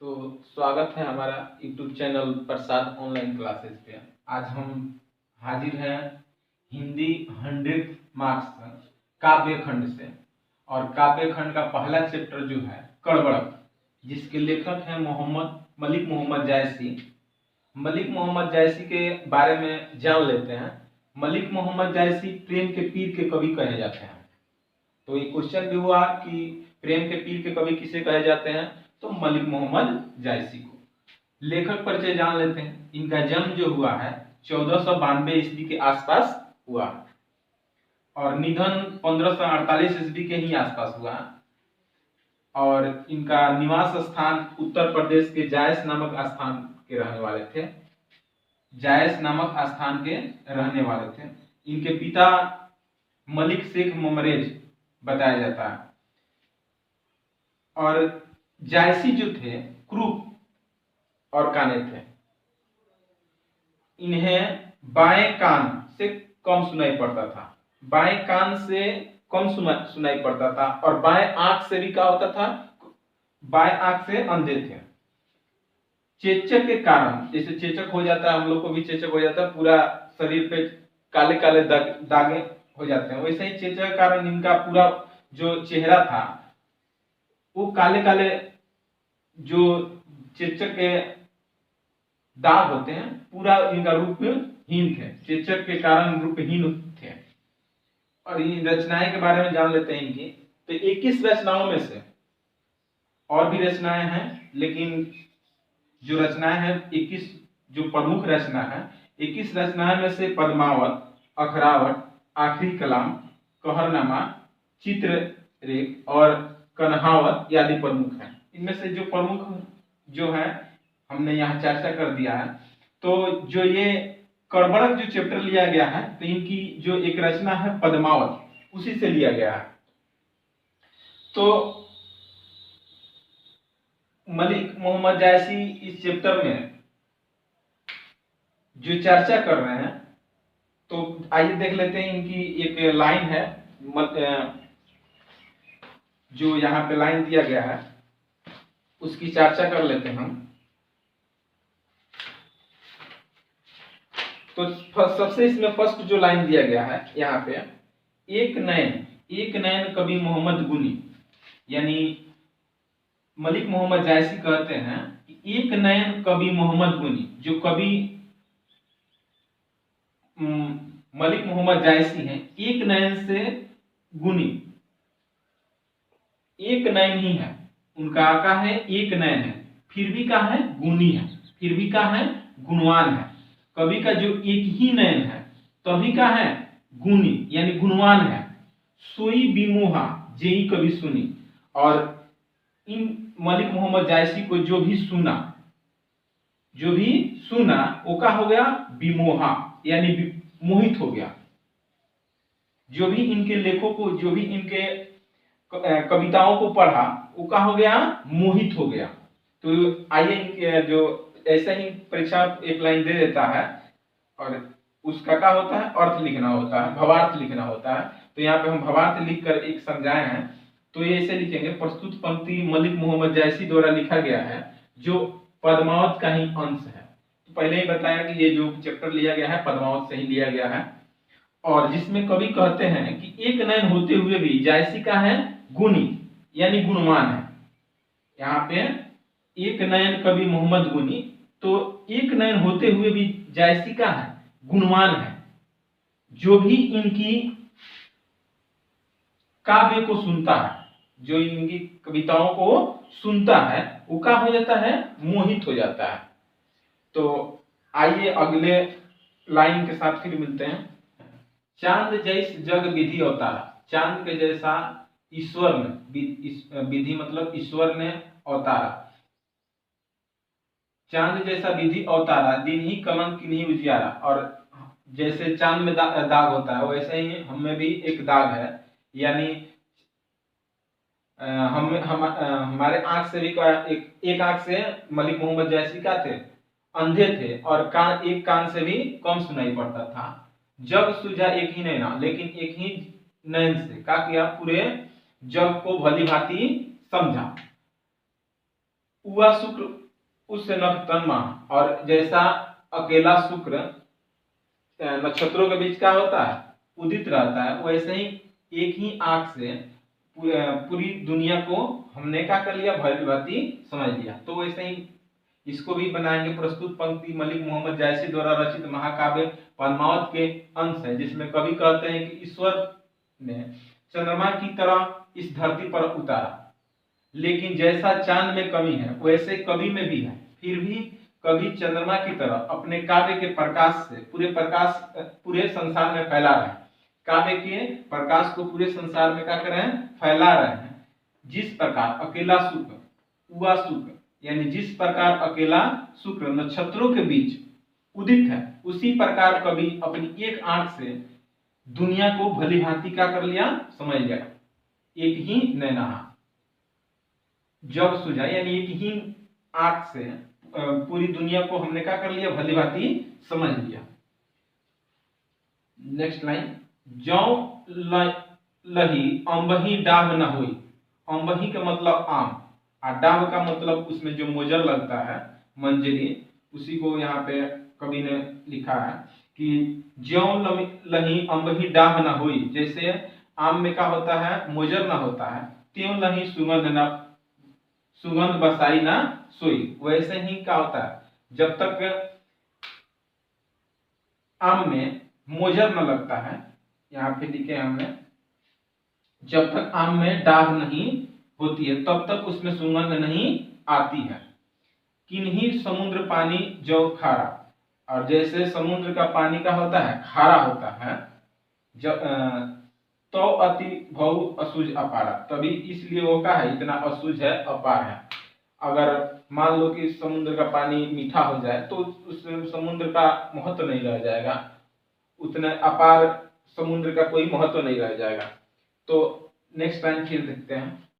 तो स्वागत है हमारा यूट्यूब चैनल प्रसाद ऑनलाइन क्लासेस पे। आज हम हाजिर हैं हिंदी 100 मार्क्स काव्य खंड से। और काव्य खंड का पहला चैप्टर जो है कड़बड़क, जिसके लेखक हैं मलिक मोहम्मद जायसी। मलिक मोहम्मद जायसी के बारे में जान लेते हैं। मलिक मोहम्मद जायसी प्रेम के पीर के कवि कहे जाते हैं। तो ये क्वेश्चन भी हुआ कि प्रेम के पीर के कवि किसे कहे जाते हैं, तो मलिक मोहम्मद जायसी को। लेखक परिचय जान लेते हैं। इनका जन्म जो हुआ है 1492 ईस्वी के आसपास हुआ और निधन 1548 ईस्वी के ही आसपास हुआ। और इनका निवास स्थान उत्तर प्रदेश के जायस नामक स्थान के रहने वाले थे। जायस नामक स्थान के रहने वाले थे। इनके पिता मलिक शेख ममरेज बताया जाता है। और जायसी जो थे क्रूप और काने थे। इन्हें बाएं कान से कम सुनाई पड़ता था, बाएं कान से कम सुनाई पड़ता था। और बाएं आंख से भी क्या होता था, बाएं आंख से अंधे थे। चेचक के कारण, जैसे चेचक हो जाता है, हम लोग को भी चेचक हो जाता है, पूरा शरीर पे काले काले दागे हो जाते हैं, वैसे ही चेचक के कारण इनका पूरा जो चेहरा था वो काले काले जो चेचक के दाग होते हैं, पूरा इनका रूपहीन थे। चेचक के कारण रूपहीन थे। और इन रचनाएं के बारे में जान लेते हैं इनकी। तो 21 रचनाओं में से और भी रचनाएं हैं, लेकिन जो रचनाएं हैं 21 जो प्रमुख रचना है, 21 रचनाएं में से पद्मावत, अखरावट, आखिरी कलाम, कहरनामा, चित्ररेख और कन्हावत आदि प्रमुख हैं। इनमें से जो प्रमुख जो है हमने यहाँ चर्चा कर दिया है। तो जो ये कड़बड़क जो चैप्टर लिया गया है, तो इनकी जो एक रचना है पद्मावत, उसी से लिया गया है। तो मलिक मोहम्मद जायसी इस चैप्टर में जो चर्चा कर रहे हैं, तो आइए देख लेते हैं। इनकी एक लाइन है, जो यहाँ पे लाइन दिया गया है उसकी चर्चा कर लेते हैं हम। तो सबसे इसमें फर्स्ट जो लाइन दिया गया है यहाँ पे, एक नयन कवि मोहम्मद गुनी, यानी मलिक मोहम्मद जायसी कहते हैं कि एक नयन कवि मोहम्मद गुनी, जो कवि मलिक मोहम्मद जायसी हैं, एक नयन से गुनी, एक नयन ही है उनका, का है एक नयन है, फिर भी का है गुनी है, फिर भी का है गुणवान है। कवि का जो एक ही नयन है तभी का है गुणी, यानी गुणवान है। सोई बिमोहा जेई कवि सुनी। और इन मलिक मोहम्मद जायसी को जो भी सुना वो का हो गया बिमोहा, यानी मोहित हो गया। जो भी इनके लेखों को, जो भी इनके कविताओं को पढ़ा वो का हो गया मोहित हो गया। तो आइए जो ऐसे ही परीक्षा एक लाइन दे देता है और उसका क्या होता है, अर्थ लिखना होता है, भवार्थ लिखना होता है। तो यहाँ पे हम भवार्थ लिखकर एक समझाए हैं। तो ये ऐसे लिखेंगे, प्रस्तुत पंक्ति मलिक मोहम्मद जायसी द्वारा लिखा गया है, जो पद्मावत का ही अंश है। तो पहले ही बताया कि ये जो चैप्टर लिया गया है पद्मावत से ही लिया गया है। और जिसमें कवि कहते हैं कि एक नयन होते हुए भी जायसी का है गुणी, यानी गुणवान है। यहाँ पे एक नयन कवि मोहम्मद गुनी, तो एक नयन होते हुए भी जायसी का है गुणवान है। जो भी इनकी काव्य को सुनता है, जो इनकी कविताओं को सुनता है, वो क्या हो जाता है, मोहित हो जाता है। तो आइए अगले लाइन के साथ फिर मिलते हैं। चांद जैस जग विधि अवतारा, चांद के जैसा ईश्वर ने, विधि मतलब ईश्वर ने अवतारा। चांद जैसा विधि अवतारा, दिन ही कलंक किन्हीं उजियारा। और जैसे चांद में दाग होता है, वैसे ही हमें भी एक दाग है, यानी हमारे आंख से भी एक आंख से मलिक मोहम्मद जायसी का थे अंधे थे, और एक कान से भी कम सुनाई पड़ता था। जग सूझा एक ही नैना, लेकिन एक ही नयन से क्या किया, पूरे जग को भली भांति समझा। हुआ शुक्र उस नक्षत्रमा, और जैसा अकेला शुक्र नक्षत्रों के बीच क्या होता है, उदित रहता है, वैसे ही एक ही आंख से पूरी दुनिया को हमने क्या कर लिया, भली भांति समझ लिया। तो वैसे ही इसको भी बनाएंगे। प्रस्तुत पंक्ति मलिक मोहम्मद जायसी द्वारा रचित महाकाव्य पद्मावत के अंश है, जिसमें कवि कहते हैं कि ईश्वर ने चंद्रमा की तरह इस धरती पर उतारा, लेकिन जैसा चांद में कमी है वैसे कवि में भी है। फिर भी कवि चंद्रमा की तरह अपने काव्य के प्रकाश से पूरे संसार में फैला रहे हैं। काव्य के प्रकाश को पूरे संसार में क्या कर रहे हैं, फैला रहे हैं। जिस प्रकार अकेला शुक्र हुआ शुक्र, यानी जिस प्रकार अकेला शुक्र नक्षत्रों के बीच उदित है, उसी प्रकार कवि अपनी एक आंख से दुनिया को भली भांति क्या कर लिया, समझ लिया। एक ही नैना जब सुझा, यानी एक ही आंख से पूरी दुनिया को हमने क्या कर लिया, भली भांति समझ लिया। नेक्स्ट लाइन, जौ लही अम्बही डाभ न हुई। अम्बही का मतलब आम, और डाभ का मतलब उसमें जो मोजर लगता है, मंजरी, उसी को यहाँ पे कवि ने लिखा है कि ज्यों लही अम्बही डाभ न हुई। जैसे आम में क्या होता है, मोजर ना होता है, त्यों लही सुगंध बसाई ना सोई। वैसे ही क्या होता है, जब तक आम में मोजर न लगता है, यहाँ पे लिखे हमने, जब तक आम में डाभ नहीं होती है तब तक उसमें सुगंध नहीं आती है। किन्हीं समुद्र पानी जो खारा, और जैसे समुद्र का पानी का होता है, खारा होता है, जब तो अति बहु असुझ अपारा, तभी इसलिए वो क्या है, इतना असुझ है, अपार है। अगर मान लो कि समुद्र का पानी मीठा हो जाए तो उस समुद्र का महत्व नहीं रह जाएगा, उतना अपार समुद्र का कोई महत्व नहीं रह जाएगा। तो नेक्स्ट टाइम फिर देखते हैं।